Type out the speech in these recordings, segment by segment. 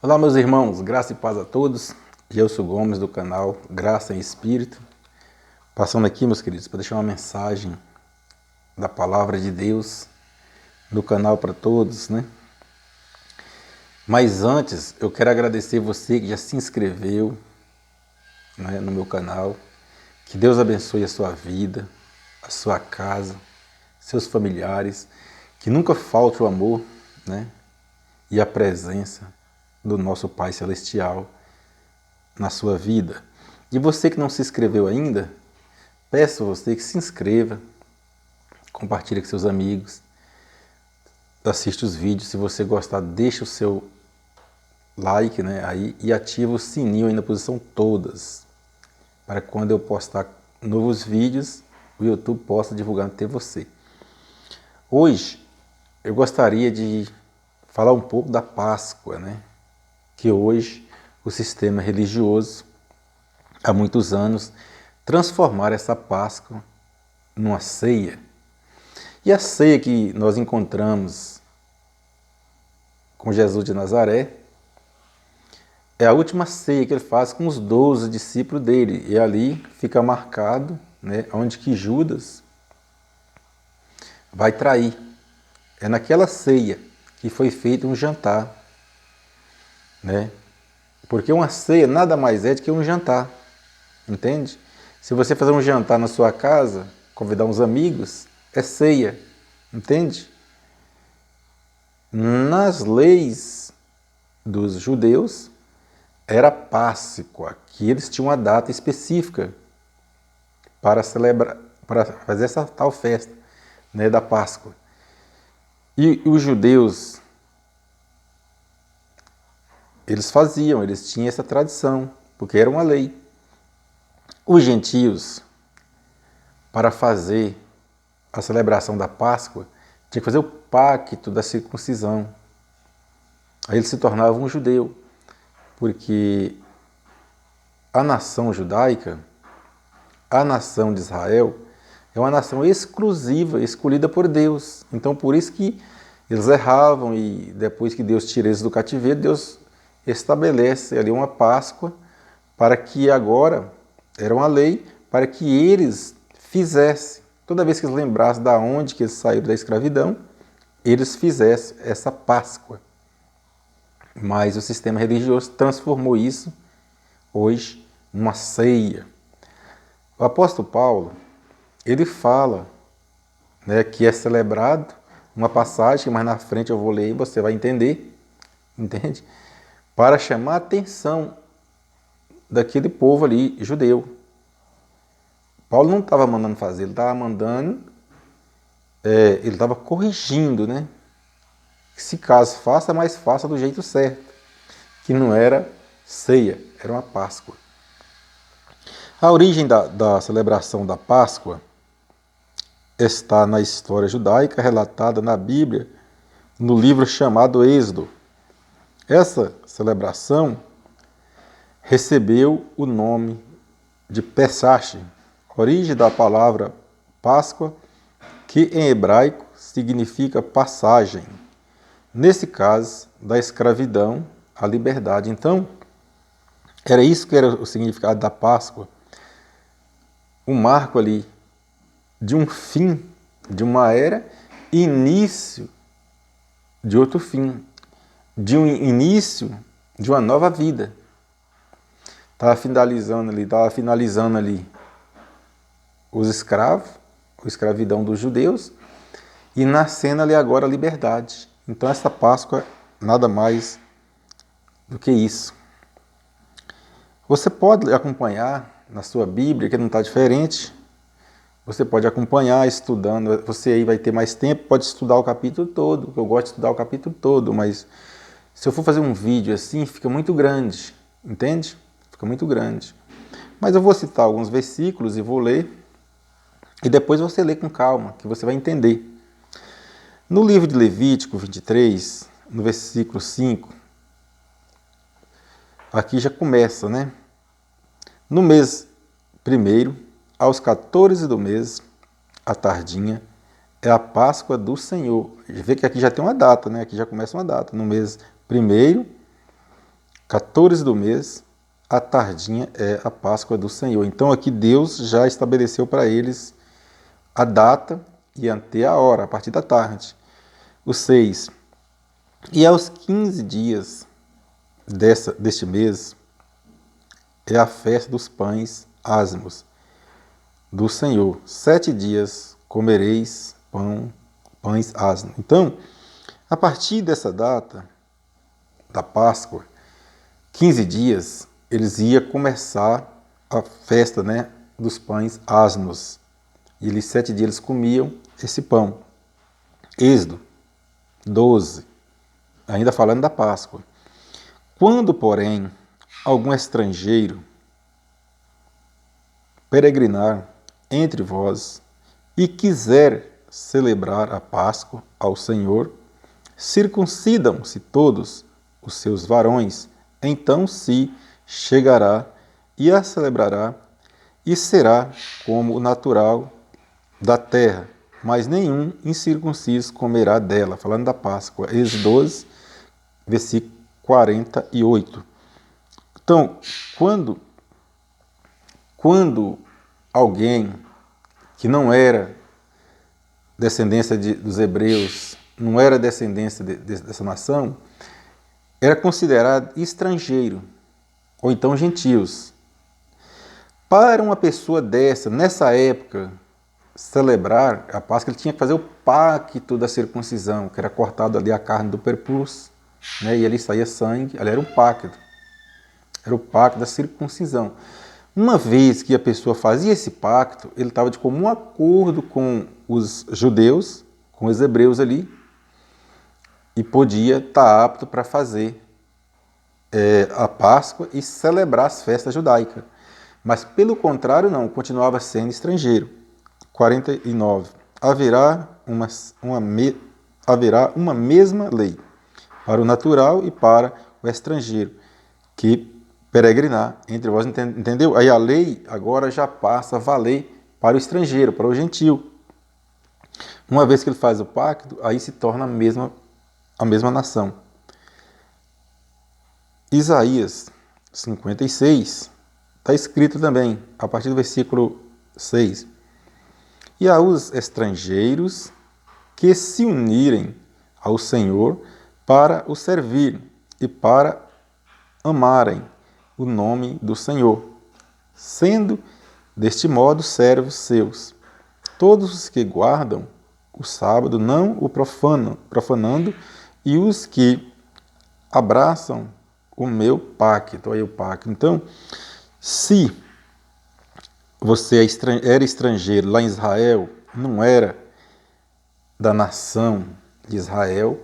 Olá, meus irmãos, graça e paz a todos. Gelson Gomes, do canal Graça em Espírito. Passando aqui, meus queridos, para deixar uma mensagem da Palavra de Deus no canal para todos, né? Mas antes, eu quero agradecer você que já se inscreveu, né, no meu canal. Que Deus abençoe a sua vida, a sua casa, seus familiares. Que nunca falte o amor, né, e a presença do nosso Pai Celestial na sua vida. E você que não se inscreveu ainda, peço a você que se inscreva, compartilhe com seus amigos, assista os vídeos. Se você gostar, deixa o seu like, né, aí, e ativa o sininho aí na posição todas, para que quando eu postar novos vídeos, o YouTube possa divulgar até você. Hoje eu gostaria de falar um pouco da Páscoa, né, que hoje o sistema religioso, há muitos anos, transformar essa Páscoa numa ceia. E a ceia que nós encontramos com Jesus de Nazaré é a última ceia que ele faz com os 12 discípulos dele. E ali fica marcado, né, onde que Judas vai trair. É naquela ceia que foi feito um jantar, né? Porque uma ceia nada mais é do que um jantar, entende? Se você fazer um jantar na sua casa, convidar uns amigos, é ceia, entende? Nas leis dos judeus, era Páscoa, que eles tinham uma data específica para celebrar, para fazer essa tal festa, né, da Páscoa. E os judeus, eles tinham essa tradição, porque era uma lei. Os gentios, para fazer a celebração da Páscoa, tinha que fazer o pacto da circuncisão. Aí ele se tornava um judeu, porque a nação judaica, a nação de Israel, é uma nação exclusiva, escolhida por Deus. Então, por isso que eles erravam, e depois que Deus tira eles do cativeiro, Deus estabelece ali uma Páscoa para que agora, era uma lei, para que eles fizessem, toda vez que eles lembrassem da onde que eles saíram da escravidão, eles fizessem essa Páscoa. Mas o sistema religioso transformou isso hoje numa ceia. O apóstolo Paulo, ele fala, né, que é celebrado uma passagem que mais na frente eu vou ler e você vai entender, entende? Para chamar a atenção daquele povo ali, judeu. Paulo não estava mandando fazer, ele estava mandando, ele estava corrigindo, né? Se caso faça, mas faça do jeito certo, que não era ceia, era uma Páscoa. A origem da celebração da Páscoa está na história judaica relatada na Bíblia, no livro chamado Êxodo. Essa celebração recebeu o nome de Pesach, origem da palavra Páscoa, que em hebraico significa passagem. Nesse caso, da escravidão à liberdade. Então, era isso que era o significado da Páscoa. Um marco ali de um fim de uma era e início de outro fim, de um início de uma nova vida. Estava finalizando ali os escravos, a escravidão dos judeus, e nascendo ali agora a liberdade. Então essa Páscoa nada mais do que isso. Você pode acompanhar na sua Bíblia, que não está diferente. Você pode acompanhar estudando, você aí vai ter mais tempo, pode estudar o capítulo todo. Eu gosto de estudar o capítulo todo, mas se eu for fazer um vídeo assim, fica muito grande, entende? Fica muito grande. Mas eu vou citar alguns versículos e vou ler, e depois você lê com calma, que você vai entender. No livro de Levítico 23, no versículo 5, aqui já começa, né? No mês primeiro, aos 14 do mês, à tardinha, é a Páscoa do Senhor. Vê que aqui já tem uma data, né? Aqui já começa uma data. No mês primeiro, 14 do mês, à tardinha é a Páscoa do Senhor. Então aqui Deus já estabeleceu para eles a data e até a hora, a partir da tarde. O 6. E aos 15 dias deste mês é a festa dos pães ázimos do Senhor. 7 dias comereis pães ázimos. Então, a partir dessa data da Páscoa, 15 dias, eles iam começar a festa, né, dos pães ázimos. E eles 7 dias eles comiam esse pão. Êxodo 12, ainda falando da Páscoa. Quando, porém, algum estrangeiro peregrinar entre vós e quiser celebrar a Páscoa ao Senhor, circuncidam-se todos os seus varões, então se chegará e a celebrará, e será como o natural da terra, mas nenhum incircunciso comerá dela. Falando da Páscoa, Êxodo 12, versículo 48. Então, quando alguém que não era descendência dos hebreus, não era descendência dessa nação, era considerado estrangeiro, ou então gentios. Para uma pessoa dessa, nessa época, celebrar a Páscoa, ele tinha que fazer o pacto da circuncisão, que era cortado ali a carne do perpus, né, e ali saía sangue, ali era um pacto. Era o pacto da circuncisão. Uma vez que a pessoa fazia esse pacto, ele estava de comum acordo com os judeus, com os hebreus ali, e podia estar apto para fazer a Páscoa e celebrar as festas judaicas. Mas, pelo contrário, não, continuava sendo estrangeiro. 49. Haverá uma mesma lei para o natural e para o estrangeiro, que peregrinar entre vós, entendeu? Aí a lei agora já passa a valer para o estrangeiro, para o gentio. Uma vez que ele faz o pacto, aí se torna a mesma nação. Isaías 56, está escrito também, a partir do versículo 6. E aos estrangeiros que se unirem ao Senhor para o servir e para amarem o nome do Senhor, sendo deste modo servos seus. Todos os que guardam o sábado não o profanando, e os que abraçam o meu pacto. Aí o pacto. Então, se você era estrangeiro lá em Israel, não era da nação de Israel,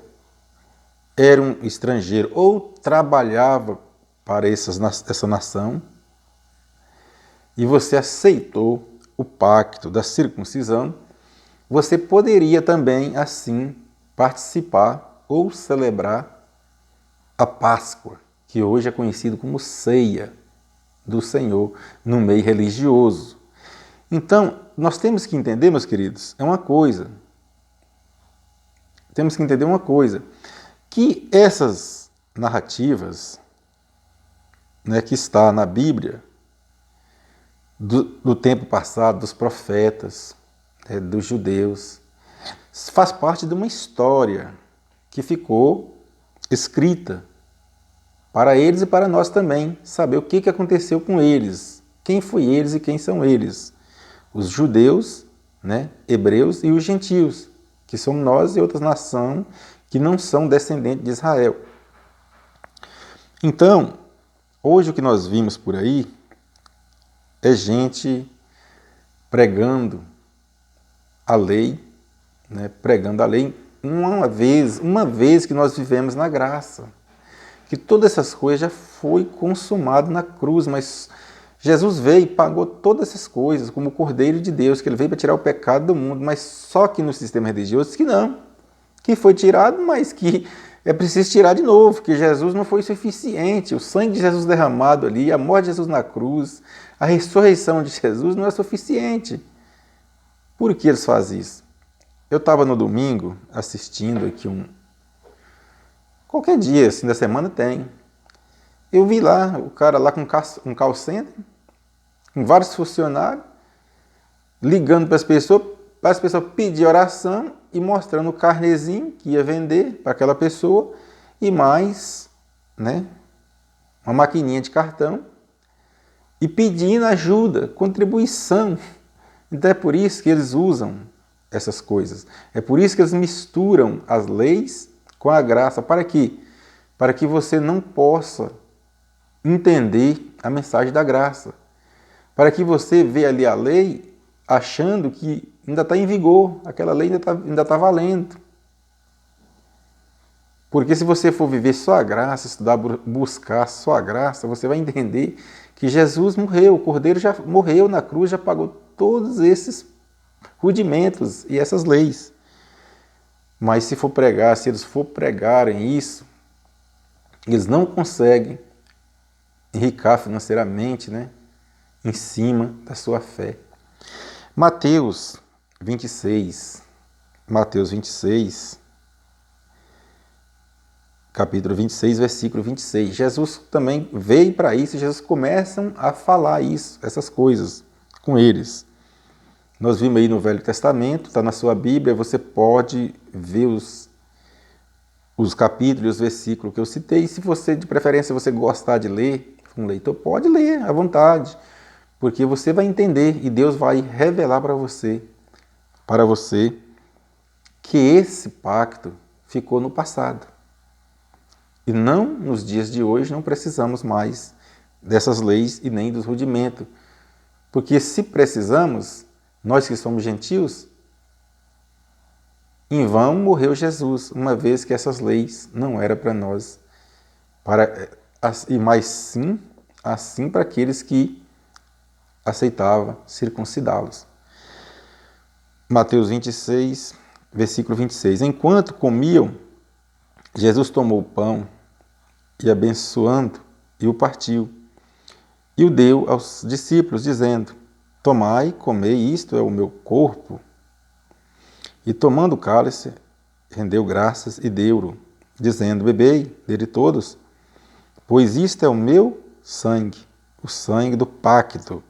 era um estrangeiro ou trabalhava para essa nação, e você aceitou o pacto da circuncisão, você poderia também, assim, participar ou celebrar a Páscoa, que hoje é conhecido como ceia do Senhor no meio religioso. Então, nós temos que entender, meus queridos, temos que entender uma coisa, que essas narrativas, né, que está na Bíblia, do tempo passado, dos profetas, dos judeus, faz parte de uma história que ficou escrita para eles e para nós também, saber o que aconteceu com eles, quem foi eles e quem são eles. Os judeus, né, hebreus e os gentios, que somos nós e outras nações que não são descendentes de Israel. Então, hoje o que nós vimos por aí é gente pregando a lei, né, pregando a lei uma vez que nós vivemos na graça, que todas essas coisas já foi consumado na cruz, mas Jesus veio e pagou todas essas coisas como o Cordeiro de Deus, que ele veio para tirar o pecado do mundo, mas só que no sistema religioso que não, que foi tirado, mas que é preciso tirar de novo, que Jesus não foi suficiente, o sangue de Jesus derramado ali, a morte de Jesus na cruz, a ressurreição de Jesus não é suficiente. Por que eles fazem isso? Eu estava no domingo assistindo aqui qualquer dia assim da semana tem. Eu vi lá o cara lá com um call center, com vários funcionários, ligando para as pessoas pedir oração e mostrando o carnezinho que ia vender para aquela pessoa e mais, né, uma maquininha de cartão e pedindo ajuda, contribuição. Então é por isso que eles usam essas coisas. É por isso que eles misturam as leis com a graça. Para quê? Para que você não possa entender a mensagem da graça. Para que você veja ali a lei achando que ainda está em vigor, aquela lei ainda tá valendo. Porque se você for viver só a graça, estudar, buscar só a graça, você vai entender que Jesus morreu, o Cordeiro já morreu na cruz, já pagou todos esses rudimentos e essas leis. Mas se eles for pregarem isso, eles não conseguem enriquecer financeiramente, né, em cima da sua fé. Mateus 26, capítulo 26, versículo 26. Jesus também veio para isso, Jesus começa a falar isso, essas coisas com eles. Nós vimos aí no Velho Testamento, está na sua Bíblia, você pode ver os capítulos e os versículos que eu citei. Se você, de preferência, você gostar de ler, um leitor pode ler à vontade, porque você vai entender e Deus vai revelar para você, que esse pacto ficou no passado. E não nos dias de hoje não precisamos mais dessas leis e nem dos rudimentos. Porque se precisamos, nós que somos gentios, em vão morreu Jesus, uma vez que essas leis não eram para nós, e mais sim, assim para aqueles que aceitavam circuncidá-los. Mateus 26, versículo 26. Enquanto comiam, Jesus tomou o pão e, abençoando, e o partiu, e o deu aos discípulos, dizendo: tomai, comei, isto é o meu corpo. E tomando o cálice, rendeu graças e deu-o, dizendo: bebei dele todos, pois isto é o meu sangue, o sangue do pacto,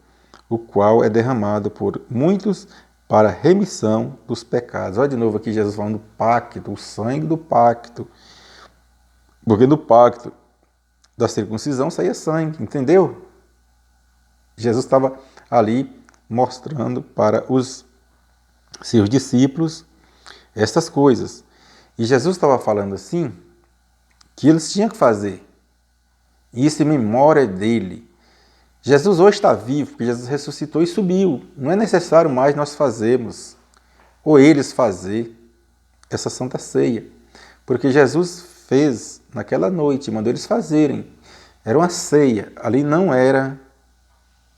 o qual é derramado por muitos para a remissão dos pecados. Olha de novo aqui Jesus falando do pacto, o sangue do pacto. Porque do pacto da circuncisão saía sangue, entendeu? Jesus estava ali mostrando para os seus discípulos estas coisas. E Jesus estava falando assim, que eles tinham que fazer. Isso em memória dele. Jesus hoje está vivo, porque Jesus ressuscitou e subiu. Não é necessário mais nós fazermos, ou eles fazer, essa Santa Ceia. Porque Jesus fez naquela noite, mandou eles fazerem. Era uma ceia, ali não era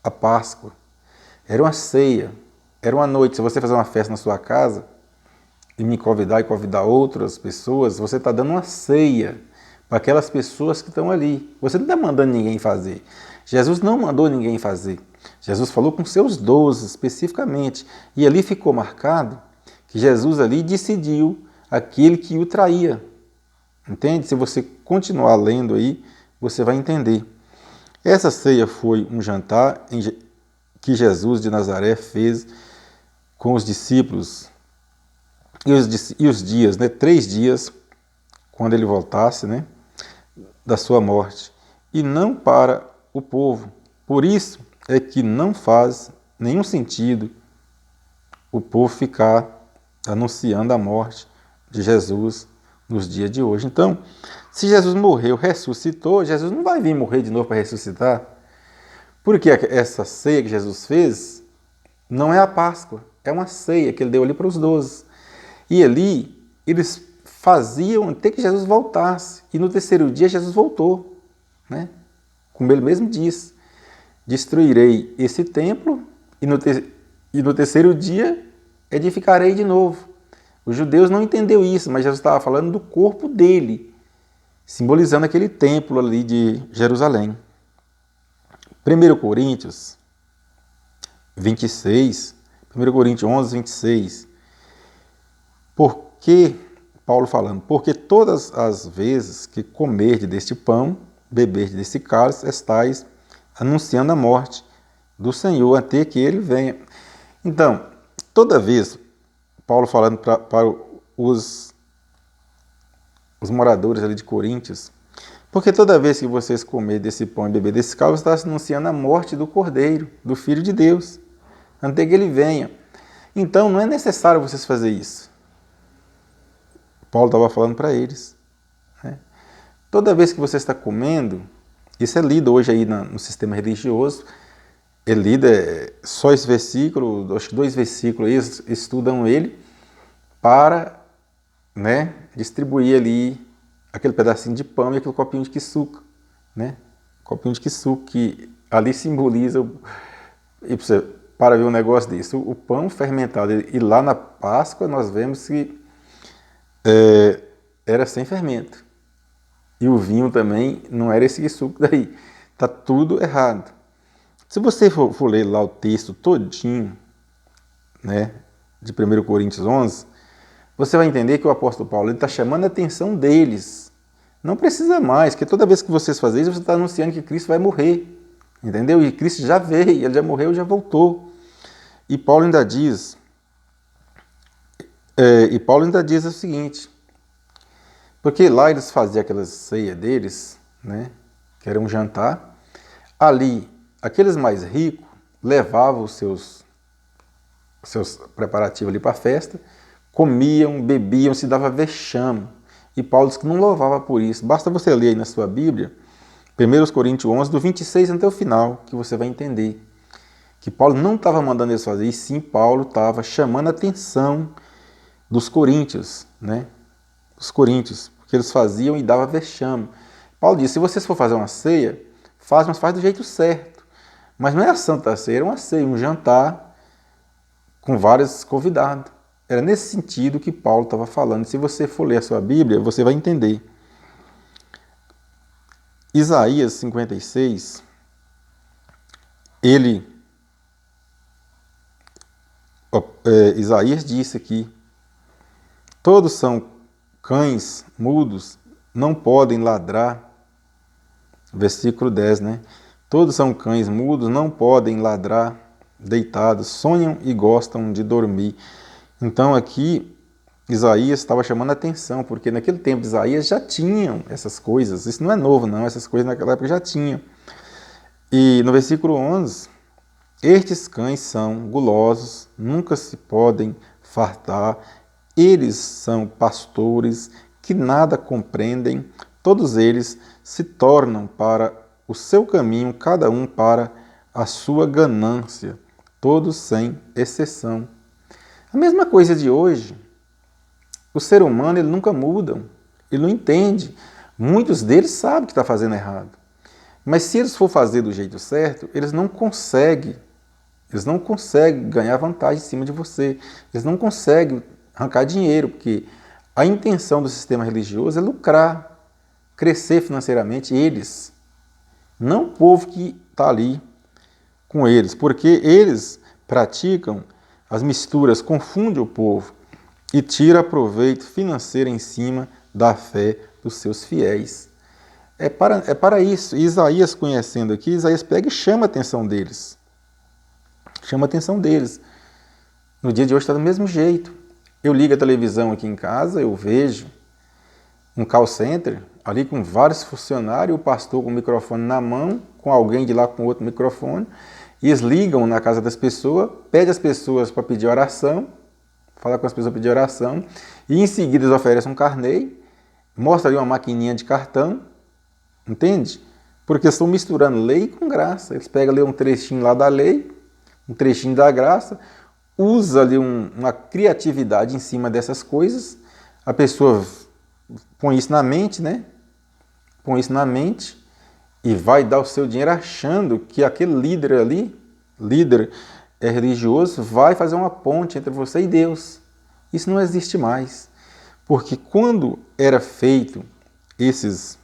a Páscoa. Era uma ceia, era uma noite. Se você fazer uma festa na sua casa e me convidar e convidar outras pessoas, você está dando uma ceia para aquelas pessoas que estão ali. Você não está mandando ninguém fazer. Jesus não mandou ninguém fazer. Jesus falou com seus 12 especificamente. E ali ficou marcado que Jesus ali decidiu aquele que o traía. Entende? Se você continuar lendo aí, você vai entender. Essa ceia foi um jantar que Jesus de Nazaré fez com os discípulos e os dias, né? 3 dias, quando ele voltasse, né? Da sua morte, e não para o povo. Por isso é que não faz nenhum sentido o povo ficar anunciando a morte de Jesus nos dias de hoje. Então, se Jesus morreu, ressuscitou, Jesus não vai vir morrer de novo para ressuscitar. Porque essa ceia que Jesus fez não é a Páscoa, é uma ceia que ele deu ali para os 12. E ali eles faziam até que Jesus voltasse. E no terceiro dia Jesus voltou, né? Como ele mesmo diz: destruirei esse templo e no terceiro dia edificarei de novo. Os judeus não entenderam isso, mas Jesus estava falando do corpo dele, simbolizando aquele templo ali de Jerusalém. 1 Coríntios 26, 1 Coríntios 11, 26. Porque, Paulo falando, porque todas as vezes que comerdes deste pão beber desse cálice, estáis anunciando a morte do Senhor até que ele venha. Então, toda vez, Paulo falando para os moradores ali de Coríntios, porque toda vez que vocês comerem desse pão e beber desse cálice, está anunciando a morte do Cordeiro, do Filho de Deus, até que ele venha. Então, não é necessário vocês fazer isso. Paulo estava falando para eles. Né? Toda vez que você está comendo, isso é lido hoje aí no sistema religioso, é lido só esse versículo, acho que 2 versículos, eles estudam ele para, né, distribuir ali aquele pedacinho de pão e aquele copinho de quissuca, né? Copinho de quissuca que ali simboliza, e para ver um negócio desse, o pão fermentado, e lá na Páscoa nós vemos que era sem fermento. E o vinho também não era esse suco daí. Está tudo errado. Se você for ler lá o texto todinho, né, de 1 Coríntios 11, você vai entender que o apóstolo Paulo está chamando a atenção deles. Não precisa mais, porque toda vez que vocês fazem isso, você está anunciando que Cristo vai morrer. Entendeu? E Cristo já veio, ele já morreu, já voltou. E Paulo ainda diz o seguinte, porque lá eles faziam aquela ceia deles, né, que era um jantar. Ali, aqueles mais ricos levavam os seus preparativos ali para a festa, comiam, bebiam, se dava vexame. E Paulo diz que não louvava por isso. Basta você ler aí na sua Bíblia, 1 Coríntios 11, do 26 até o final, que você vai entender que Paulo não estava mandando eles fazer, e sim Paulo estava chamando a atenção dos coríntios, né? Os coríntios, porque eles faziam e dava vexame. Paulo disse, se vocês for fazer uma ceia, mas faz do jeito certo. Mas não é a Santa Ceia, era uma ceia, um jantar com vários convidados. Era nesse sentido que Paulo estava falando. Se você for ler a sua Bíblia, você vai entender. Isaías 56, Isaías disse aqui, todos são cães mudos, não podem ladrar. Versículo 10, né? Todos são cães mudos, não podem ladrar, deitados, sonham e gostam de dormir. Então aqui Isaías estava chamando a atenção, porque naquele tempo de Isaías já tinham essas coisas. Isso não é novo, não. Essas coisas naquela época já tinham. E no versículo 11, estes cães são gulosos, nunca se podem fartar, eles são pastores que nada compreendem, todos eles se tornam para o seu caminho, cada um para a sua ganância, todos sem exceção. A mesma coisa de hoje. O ser humano, ele nunca muda, ele não entende. Muitos deles sabem que está fazendo errado. Mas se eles for fazer do jeito certo, eles não conseguem ganhar vantagem em cima de você. Eles não conseguem arrancar dinheiro, porque a intenção do sistema religioso é lucrar, crescer financeiramente eles, não o povo que está ali com eles, porque eles praticam as misturas, confundem o povo e tiram proveito financeiro em cima da fé dos seus fiéis. É para isso. E Isaías, conhecendo aqui, Isaías pega e chama a atenção deles. Chama a atenção deles. No dia de hoje está do mesmo jeito. Eu ligo a televisão aqui em casa, eu vejo um call center ali com vários funcionários, o pastor com o microfone na mão, com alguém de lá com outro microfone, e eles ligam na casa das pessoas, pedem as pessoas para pedir oração, fala com as pessoas para pedir oração, e em seguida eles oferecem um carnê, mostra ali uma maquininha de cartão, entende? Porque estão misturando lei com graça. Eles pegam ali um trechinho lá da lei, um trechinho da graça, usa ali uma criatividade em cima dessas coisas, a pessoa põe isso na mente, né? Põe isso na mente e vai dar o seu dinheiro achando que aquele líder ali, líder religioso, vai fazer uma ponte entre você e Deus. Isso não existe mais. Porque quando era feito esses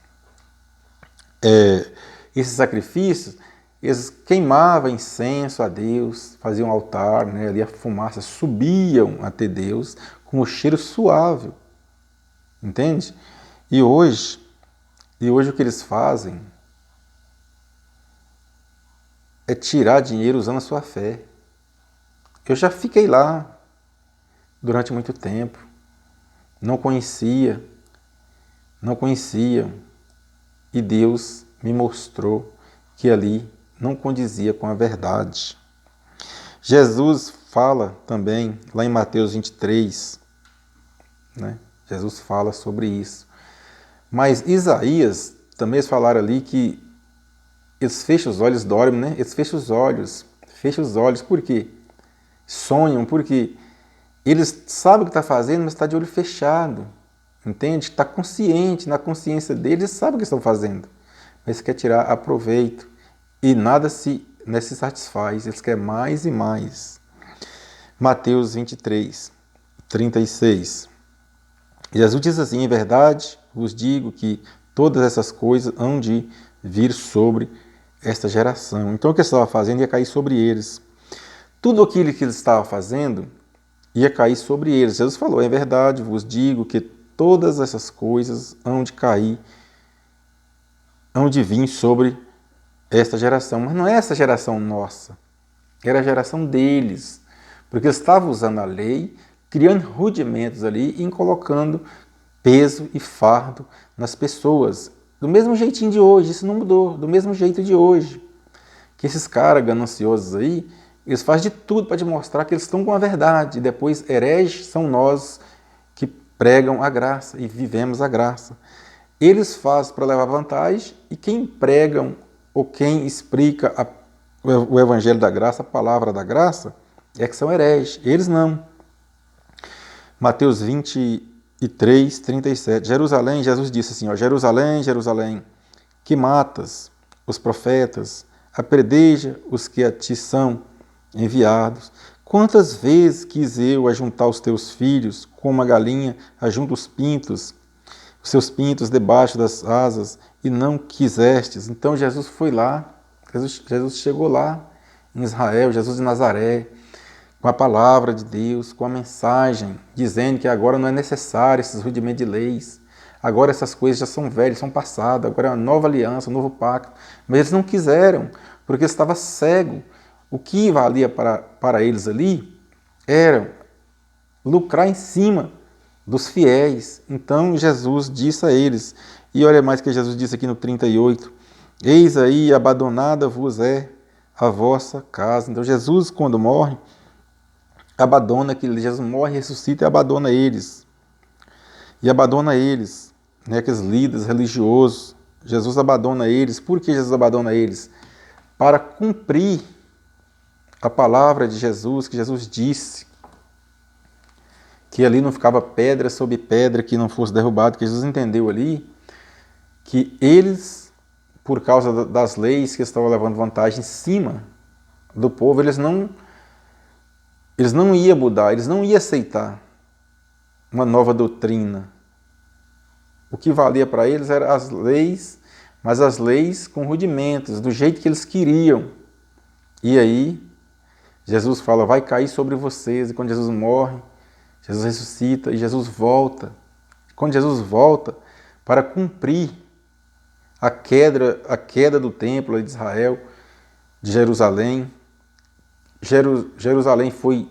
sacrifícios, eles queimavam incenso a Deus, faziam um altar, né? Ali a fumaça subiam até Deus com um cheiro suave. Entende? E hoje o que eles fazem é tirar dinheiro usando a sua fé. Eu já fiquei lá durante muito tempo, não conhecia, e Deus me mostrou que ali não condizia com a verdade. Jesus fala também, lá em Mateus 23, né? Jesus fala sobre isso. Mas Isaías, também eles falaram ali que eles fecham os olhos, dormem, né? Eles fecham os olhos, por quê? Sonham, porque eles sabem o que está fazendo, mas está de olho fechado, entende? Está consciente, na consciência deles, eles sabem o que estão fazendo, mas quer tirar aproveito e nada se satisfaz, eles querem mais e mais. Mateus 23, 36. Jesus diz assim: em verdade vos digo que todas essas coisas hão de vir sobre esta geração. Então o que eles estavam fazendo ia cair sobre eles. Tudo aquilo que eles estavam fazendo ia cair sobre eles. Jesus falou: é verdade vos digo que todas essas coisas hão de cair, hão de vir sobre esta geração. Mas não é essa geração nossa, era a geração deles. Porque eles estavam usando a lei, criando rudimentos ali e colocando peso e fardo nas pessoas. Do mesmo jeitinho de hoje, isso não mudou, do mesmo jeito de hoje. Que esses caras gananciosos aí, eles fazem de tudo para te mostrar que eles estão com a verdade. E depois, hereges são nós que pregam a graça e vivemos a graça. Eles fazem para levar vantagem e quem pregam ou quem explica o evangelho da graça, a palavra da graça, é que são hereges. Eles não. Mateus 23, 37. Jerusalém, Jesus disse assim, ó, Jerusalém, Jerusalém, que matas os profetas, apredeja os que a ti são enviados. Quantas vezes quis eu ajuntar os teus filhos, como a galinha ajunta os seus pintos debaixo das asas, e não quisestes. Então Jesus foi lá, Jesus chegou lá em Israel, Jesus de Nazaré, com a palavra de Deus, com a mensagem, dizendo que agora não é necessário esses rudimentos de leis, agora essas coisas já são velhas, são passadas, agora é uma nova aliança, um novo pacto. Mas eles não quiseram, porque estava cego. O que valia para eles ali era lucrar em cima dos fiéis. Então Jesus disse a eles, e olha mais que Jesus disse aqui no 38, eis aí, abandonada vos é a vossa casa. Então Jesus, quando morre, abandona aquele, Jesus morre, ressuscita e abandona eles. E abandona eles, né, aqueles líderes religiosos. Jesus abandona eles. Por que Jesus abandona eles? Para cumprir a palavra de Jesus, que Jesus disse, que ali não ficava pedra sobre pedra que não fosse derrubado, que Jesus entendeu ali que eles, por causa das leis que estavam levando vantagem em cima do povo, eles não iam mudar, eles não iam aceitar uma nova doutrina. O que valia para eles eram as leis, mas as leis com rudimentos, do jeito que eles queriam. E aí, Jesus fala, vai cair sobre vocês. E quando Jesus morre, Jesus ressuscita e Jesus volta. Quando Jesus volta para cumprir a queda do templo de Israel, de Jerusalém, Jerusalém foi,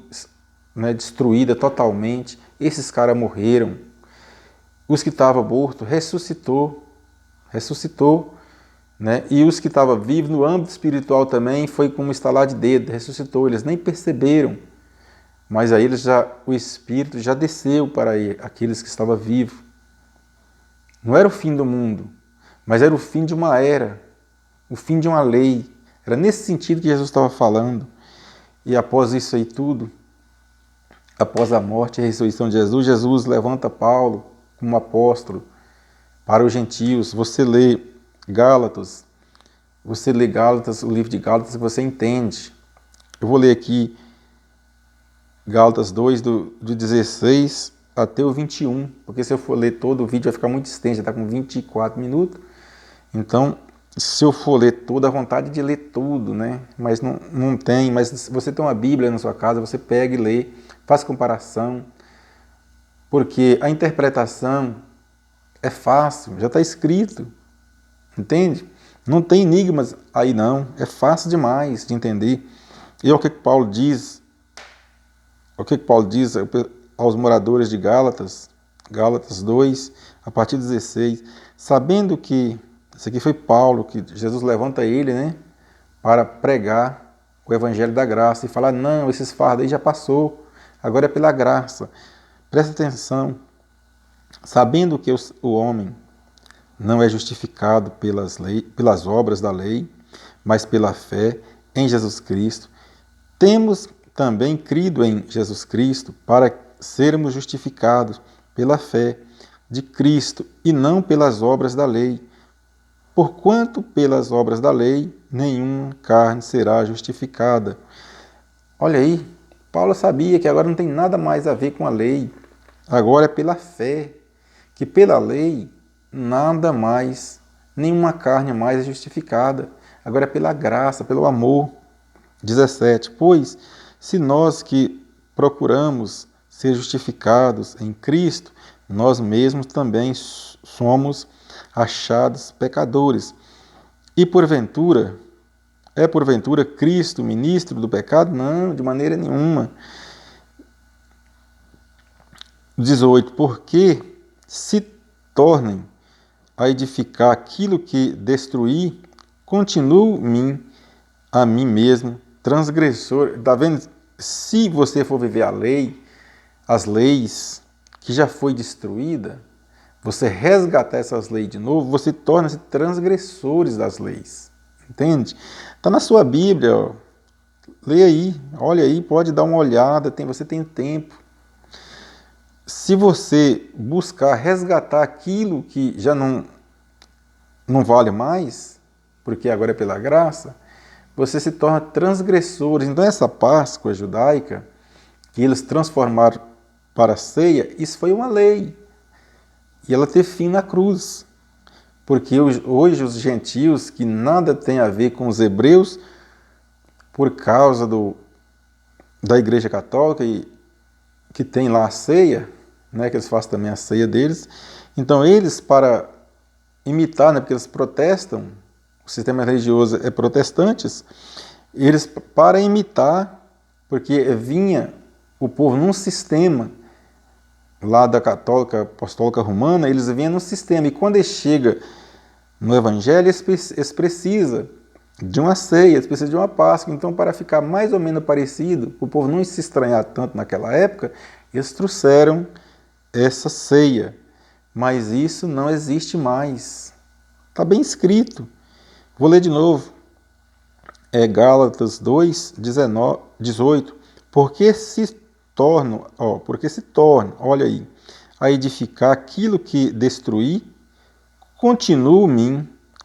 né, destruída totalmente. Esses caras morreram. Os que estavam mortos ressuscitou, né? E os que estavam vivos no âmbito espiritual também foi como estalar de dedo, ressuscitou. Eles nem perceberam, mas aí o Espírito já desceu para aqueles que estavam vivos. Não era o fim do mundo, mas era o fim de uma era, o fim de uma lei. Era nesse sentido que Jesus estava falando. E após isso aí tudo, após a morte e a ressurreição de Jesus, Jesus levanta Paulo como apóstolo para os gentios. Você lê Gálatas, o livro de Gálatas, você entende. Eu vou ler aqui Gálatas 2, do 16 até o 21, porque se eu for ler todo o vídeo vai ficar muito extenso, já está com 24 minutos. Então, se eu for ler toda a vontade de ler tudo, né? Mas não tem. Mas se você tem uma Bíblia na sua casa, você pega e lê, faz comparação, porque a interpretação é fácil, já está escrito, entende? Não tem enigmas aí não, é fácil demais de entender. E o que Paulo diz, aos moradores de Gálatas, Gálatas 2, a partir do 16, sabendo que, isso aqui foi Paulo, que Jesus levanta ele, né, para pregar o evangelho da graça e falar, não, esses fardos aí já passou, agora é pela graça. Presta atenção, sabendo que o homem não é justificado pelas obras da lei, mas pela fé em Jesus Cristo, temos também crido em Jesus Cristo para sermos justificados pela fé de Cristo e não pelas obras da lei. Porquanto pelas obras da lei nenhuma carne será justificada. Olha aí, Paulo sabia que agora não tem nada mais a ver com a lei. Agora é pela fé, que pela lei nada mais, nenhuma carne mais é justificada. Agora é pela graça, pelo amor. 17. Pois, se nós que procuramos ser justificados em Cristo, nós mesmos também somos achados pecadores. E porventura, é porventura Cristo ministro do pecado? Não, de maneira nenhuma. 18. Porque se tornem a edificar aquilo que destruí, continuo a mim mesmo, transgressor. Está vendo? Se você for viver a lei, as leis que já foi destruída, você resgatar essas leis de novo, você torna-se transgressores das leis. Entende? Está na sua Bíblia, ó. Lê aí, olha aí, pode dar uma olhada, você tem tempo. Se você buscar resgatar aquilo que já não vale mais, porque agora é pela graça, você se torna transgressores. Então essa Páscoa judaica, que eles transformaram para a ceia, isso foi uma lei. E ela teve fim na cruz. Porque hoje os gentios, que nada tem a ver com os hebreus, por causa da Igreja Católica, e que tem lá a ceia, né, que eles fazem também a ceia deles, então eles, para imitar, né, porque eles protestam, o sistema religioso é protestantes, eles, para imitar, porque vinha o povo num sistema lá da católica apostólica romana, eles vinham num sistema, e quando eles chegam no evangelho, eles precisam de uma ceia, eles precisam de uma Páscoa. Então, para ficar mais ou menos parecido, o povo não se estranhar tanto naquela época, eles trouxeram essa ceia. Mas isso não existe mais. Está bem escrito. Vou ler de novo. É Gálatas 2, 18. Porque se tornam, olha aí, a edificar aquilo que destruí, continuo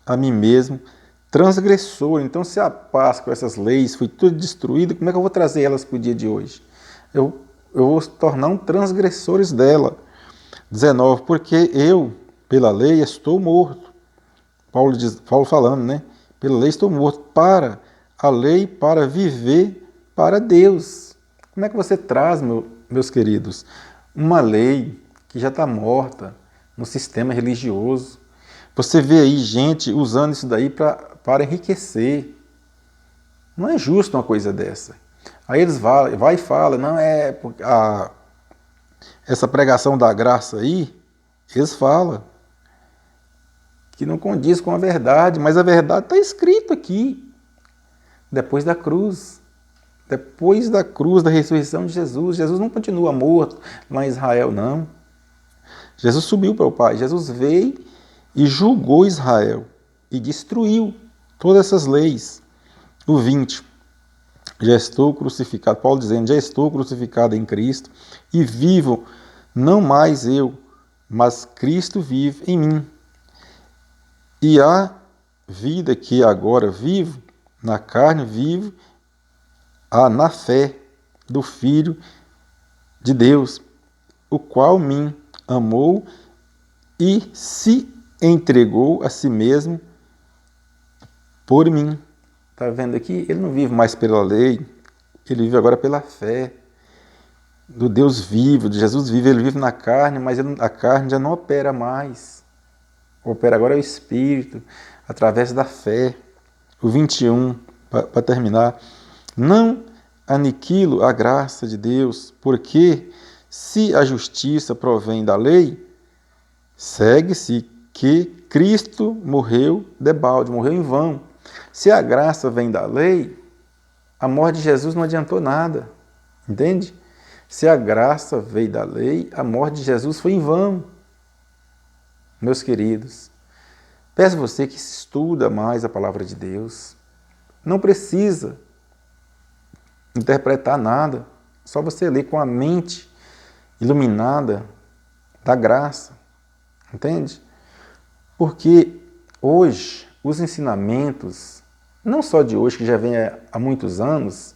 a mim mesmo, transgressor. Então, se a Páscoa, essas leis, foi tudo destruído, como é que eu vou trazer elas para o dia de hoje? Eu vou tornar um transgressores dela. 19. Porque eu, pela lei, estou morto. Paulo falando, né? Pela lei estou morto. Para a lei, para viver para Deus. Como é que você traz, meus queridos, uma lei que já está morta no sistema religioso? Você vê aí gente usando isso daí para enriquecer. Não é justo uma coisa dessa. Aí eles vai e falam, não é essa pregação da graça aí, eles falam que não condiz com a verdade, mas a verdade está escrito aqui, depois da cruz. Depois da cruz, da ressurreição de Jesus, Jesus não continua morto lá em Israel, não. Jesus subiu para o Pai, Jesus veio e julgou Israel e destruiu todas essas leis. O 20. Já estou crucificado, Paulo dizendo, já estou crucificado em Cristo e vivo, não mais eu, mas Cristo vive em mim. E a vida que agora vivo, na carne vivo, na fé do Filho de Deus, o qual me amou e se entregou a si mesmo por mim. Está vendo aqui? Ele não vive mais pela lei, ele vive agora pela fé do Deus vivo, de Jesus vivo. Ele vive na carne, mas a carne já não opera mais. Opera agora é o Espírito. através da fé. O 21, para terminar. Não aniquilo a graça de Deus, porque se a justiça provém da lei, segue-se que Cristo morreu debalde, morreu em vão. Se a graça vem da lei, a morte de Jesus não adiantou nada, entende? Se a graça veio da lei, a morte de Jesus foi em vão. Meus queridos, peço a você que estuda mais a palavra de Deus. Não precisa interpretar nada, só você ler com a mente iluminada da graça, entende? Porque hoje os ensinamentos, não só de hoje, que já vem há muitos anos,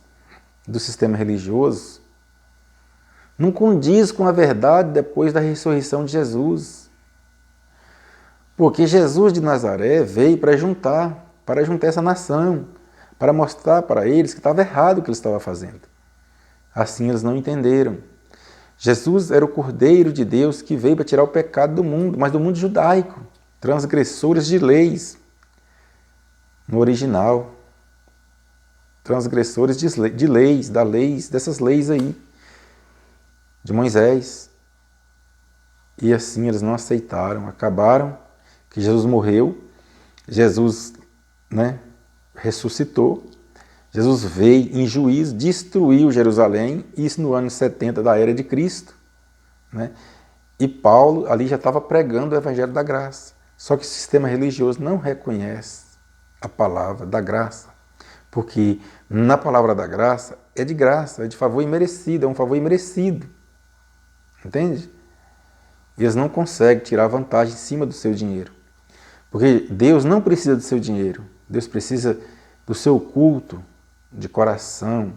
do sistema religioso, não condiz com a verdade depois da ressurreição de Jesus. Porque Jesus de Nazaré veio para juntar essa nação, para mostrar para eles que estava errado o que eles estavam fazendo. Assim eles não entenderam. Jesus era o Cordeiro de Deus que veio para tirar o pecado do mundo, mas do mundo judaico, transgressores de leis, no original. Transgressores de leis, dessas leis aí, de Moisés. E assim eles não aceitaram, acabaram, que Jesus morreu, Jesus, ressuscitou, Jesus veio em juízo, destruiu Jerusalém, isso no ano 70 da era de Cristo. E Paulo ali já estava pregando o Evangelho da Graça. Só que o sistema religioso não reconhece a palavra da graça, porque na palavra da graça é de graça, é de favor imerecido, é um favor imerecido. Entende? E eles não conseguem tirar vantagem em cima do seu dinheiro. Porque Deus não precisa do seu dinheiro, Deus precisa do seu culto de coração,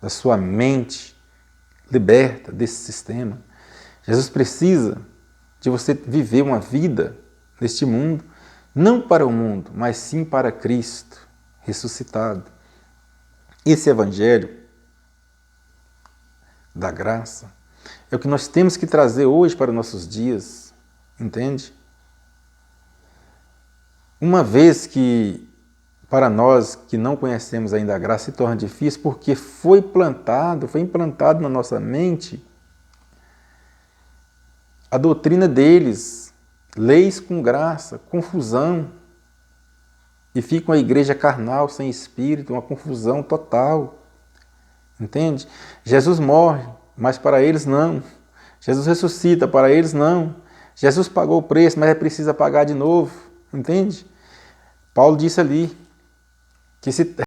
da sua mente liberta desse sistema. Jesus precisa de você viver uma vida neste mundo, não para o mundo, mas sim para Cristo ressuscitado. Esse Evangelho da graça é o que nós temos que trazer hoje para os nossos dias, entende? Uma vez que, para nós que não conhecemos ainda a graça, se torna difícil porque foi implantado na nossa mente a doutrina deles, leis com graça, confusão, e fica uma igreja carnal, sem espírito, uma confusão total, entende? Jesus morre, mas para eles não. Jesus ressuscita, para eles não. Jesus pagou o preço, mas é preciso pagar de novo, entende? Paulo disse ali que se